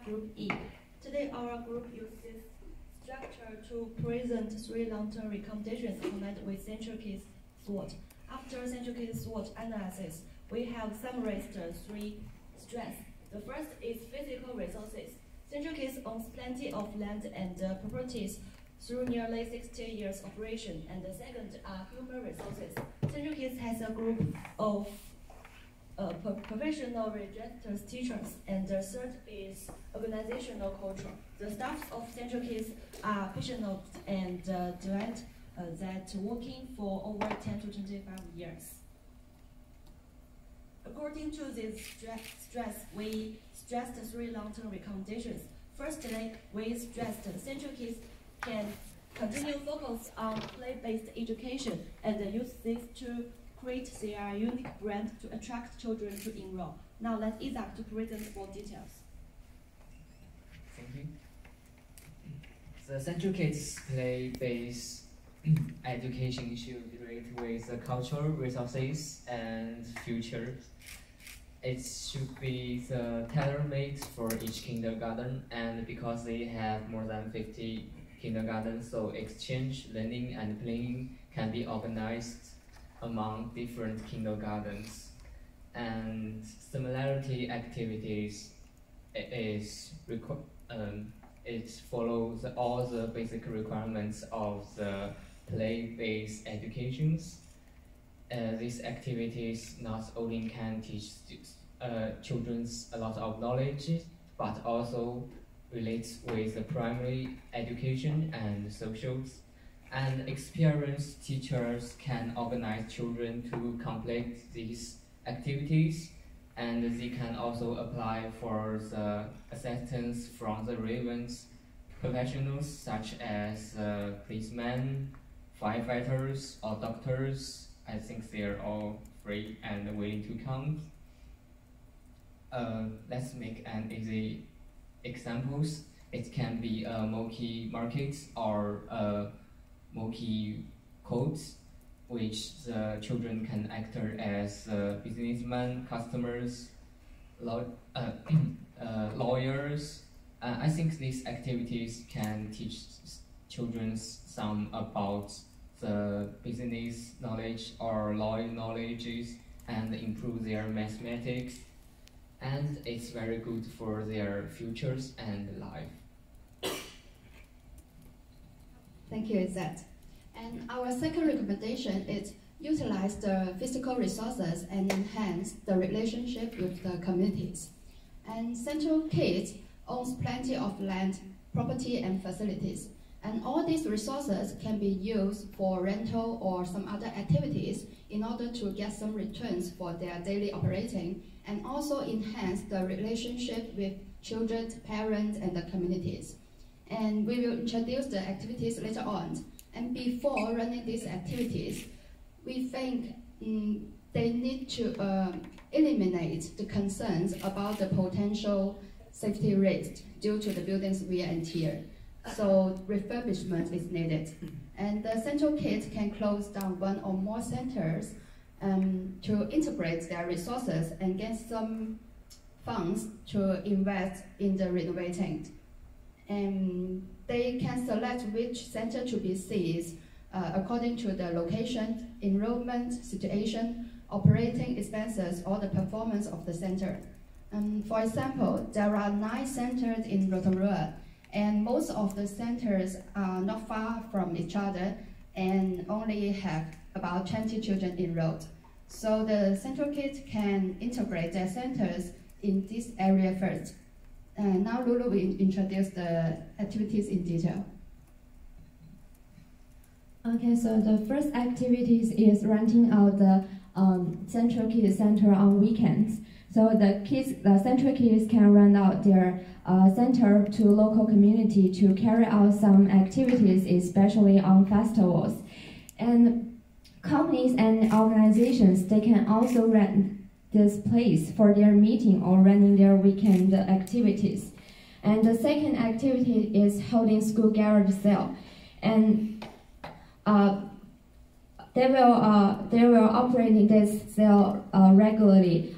Group E. Today, our group uses structure to present 3 long-term recommendations connected with Central Case SWOT. After Central Case SWOT analysis, we have summarized 3 strengths. The first is physical resources. Central Case owns plenty of land and properties through nearly 60 years operation. And the second are human resources. Central Case has a group of professional registered teachers, and the third is organizational culture. The staffs of Central Case are passionate and delight that working for over 10 to 25 years. According to these strengths, we stressed 3 long-term recommendations. Firstly, we stressed Central Case can continue focus on play-based education and use this to create their unique brand to attract children to enroll. Now let Isaac to present more details. Thank you. The Central Case play-based education should relate with the cultural resources and future. It should be tailor-made for each kindergarten, and because they have more than 50 kindergartens, so exchange learning and playing can be organized among different kindergartens. And similarity activities it follows all the basic requirements of the play-based educations. These activities not only can teach children a lot of knowledge, but also relates with the primary education and socials. And experienced teachers can organize children to complete these activities, and they can also apply for the assistance from the relevant professionals such as policemen, firefighters, or doctors. I think they are all free and willing to come. Let's make an easy examples. It can be a monkey market or a monkey codes, which the children can act as businessmen, customers, lawyers. I think these activities can teach children some about the business knowledge or law knowledge and improve their mathematics. And it's very good for their futures and life. Thank you, Izzat. And our second recommendation is utilize the physical resources and enhance the relationship with the communities. And Central Case owns plenty of land, property, and facilities. And all these resources can be used for rental or some other activities in order to get some returns for their daily operating, and also enhance the relationship with children, parents, and the communities. And we will introduce the activities later on. And before running these activities, we think they need to eliminate the concerns about the potential safety risks due to the building's wear and tear. So refurbishment is needed. And the Central Case can close down 1 or more centers to integrate their resources and get some funds to invest in the renovating. And they can select which center to be seized according to the location, enrollment situation, operating expenses, or the performance of the center. For example, there are 9 centers in Rotorua, and most of the centers are not far from each other and only have about 20 children enrolled. So the Central Case can integrate their centers in this area first. Now Lulu will introduce the activities in detail. Okay, so the first activities is renting out the Central Case Center on weekends. So the Central Case can rent out their center to local community to carry out some activities, especially on festivals. And companies and organizations, they can also rent this place for their meeting or running their weekend activities. And the second activity is holding school garage sale. And they will operate this sale regularly,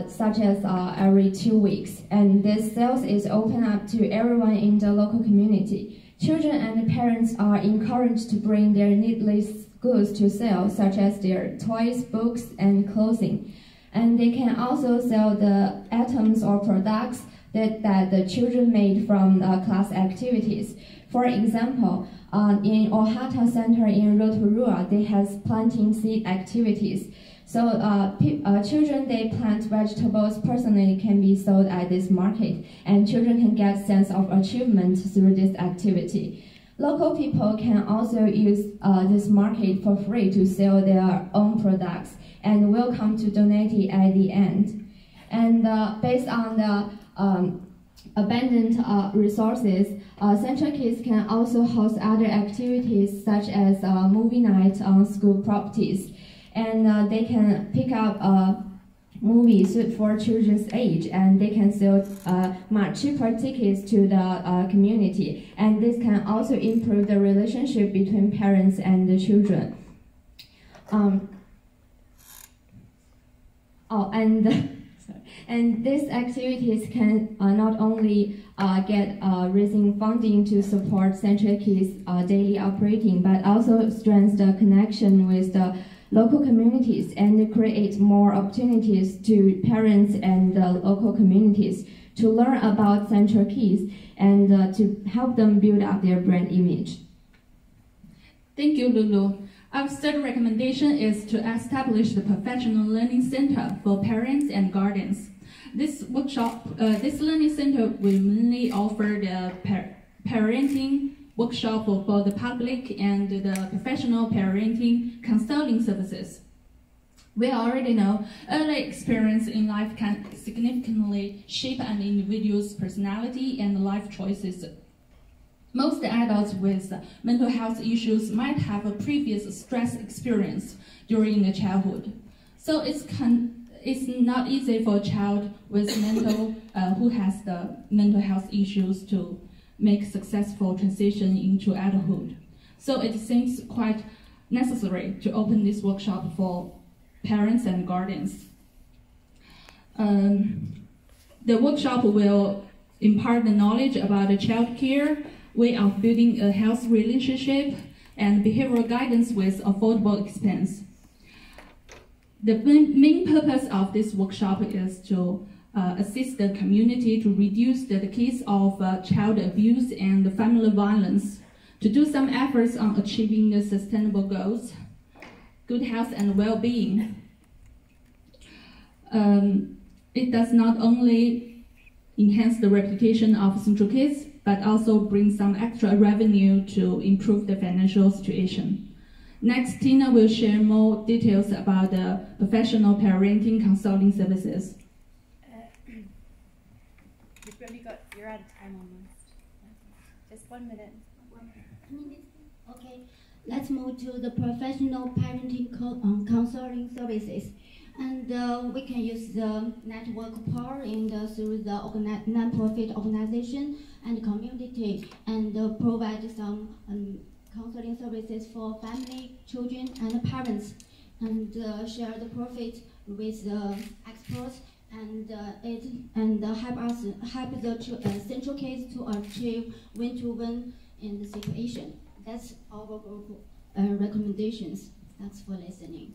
such as every 2 weeks, and this sales is open up to everyone in the local community. Children and parents are encouraged to bring their needless goods to sell, such as their toys, books, and clothing. And they can also sell the items or products that the children made from class activities. For example, in Ohata Center in Rotorua, they have planting seed activities. So children, they plant vegetables personally can be sold at this market, and children can get sense of achievement through this activity. Local people can also use this market for free to sell their own products, and welcome to donate it at the end. And based on the abundant resources, Central Kids can also host other activities such as movie night on school properties. And they can pick up movies for children's age, and they can sell much cheaper tickets to the community. And this can also improve the relationship between parents and the children. And these activities can not only get raising funding to support Central Kids' daily operating, but also strengthen the connection with the local communities and create more opportunities to parents and local communities to learn about Central Kids and to help them build up their brand image. Thank you, Lulu. Our third recommendation is to establish the Professional Learning Center for parents and guardians. This learning center will mainly offer the parenting workshop for the public and the professional parenting consulting services. We already know early experience in life can significantly shape an individual's personality and life choices. Most adults with mental health issues might have a previous stress experience during their childhood. So it's not easy for a child with who has the mental health issues to make successful transition into adulthood. So it seems quite necessary to open this workshop for parents and guardians. The workshop will impart the knowledge about the child care, way of building a healthy relationship, and behavioral guidance with affordable expense. The main purpose of this workshop is to assist the community to reduce the case of child abuse and family violence, to do some efforts on achieving the sustainable goals, good health and well-being. It does not only enhance the reputation of Central Kids, but also bring some extra revenue to improve the financial situation. Next, Tina will share more details about the professional parenting consulting services. You're out of time almost. Just 1 minute. Okay, let's move to the professional parenting counseling services. And we can use the network power through the non-profit organization and community, and provide some counseling services for family, children, and parents, and share the profit with the experts, and help the Central Kids to achieve win-to-win in the situation. That's our group recommendations. Thanks for listening.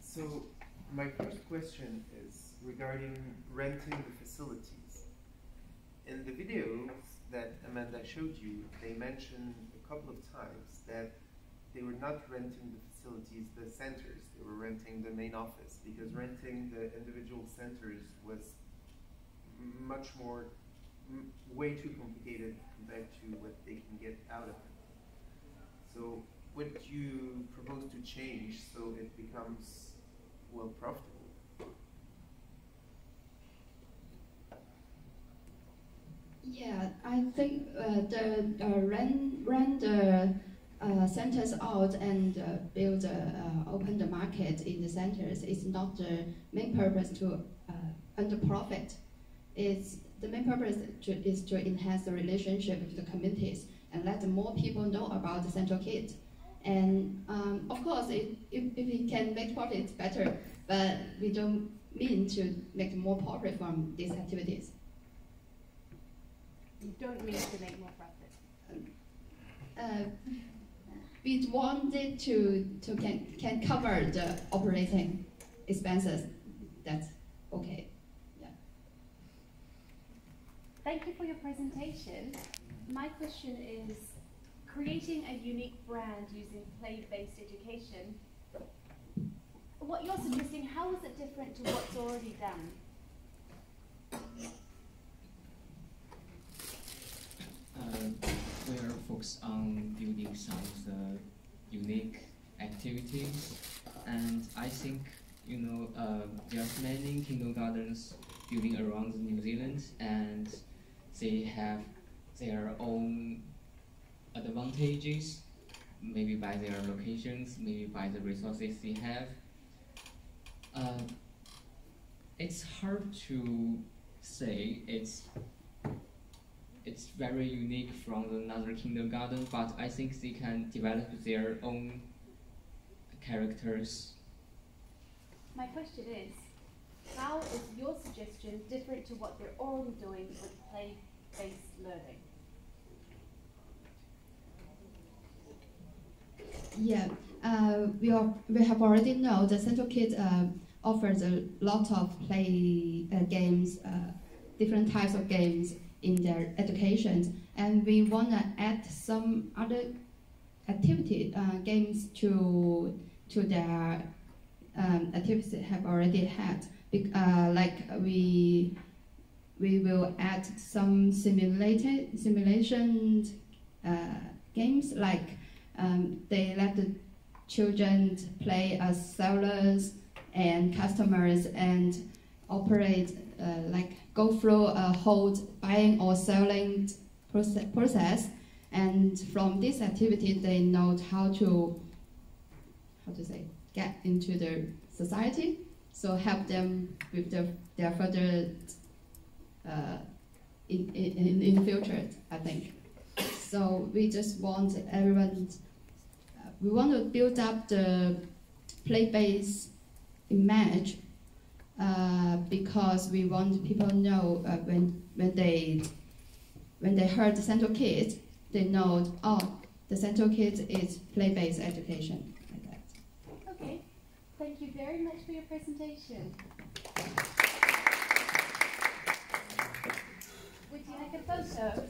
So my first question is regarding renting the facilities. In the videos that Amanda showed you, they mentioned a couple of times that they were not renting the facilities, the centers, they were renting the main office, because renting the individual centers was much more, way too complicated compared to what they can get out of it. So what do you propose to change so it becomes, well, profitable? Yeah, I think rent the centers out and open the market in the centers is not the main purpose to earn the profit. It's the main purpose is to enhance the relationship with the communities and let more people know about the Central Kit. And of course, if we can make profit, better, but we don't mean to make more profit from these activities. You don't mean to make more profit? We wanted to can cover the operating expenses. That's okay. Yeah. Thank you for your presentation. My question is, creating a unique brand using play-based education, what you're suggesting, how is it different to what's already done? We are focused on building some of the unique activities, and I think there are many kindergartens building around New Zealand, and they have their own advantages, maybe by their locations, maybe by the resources they have. It's hard to say it's very unique from another kindergarten, but I think they can develop their own characters. My question is, how is your suggestion different to what they're already doing with play-based learning? Yeah, we have already know the Central Kit offers a lot of play games, different types of games in their education, and we want to add some other activity games to their activities they have already had. Like we will add some simulation games, like they let the children play as sellers and customers and operate like go through a whole buying or selling process, and from this activity they know how to get into the society, so help them with their further in future, I think. So we just want everyone, we want to build up the play-based image, because we want people to know when they heard the Central Kit, they know, oh, the Central Kit is play-based education, like that. Okay, thank you very much for your presentation. Would you like a photo?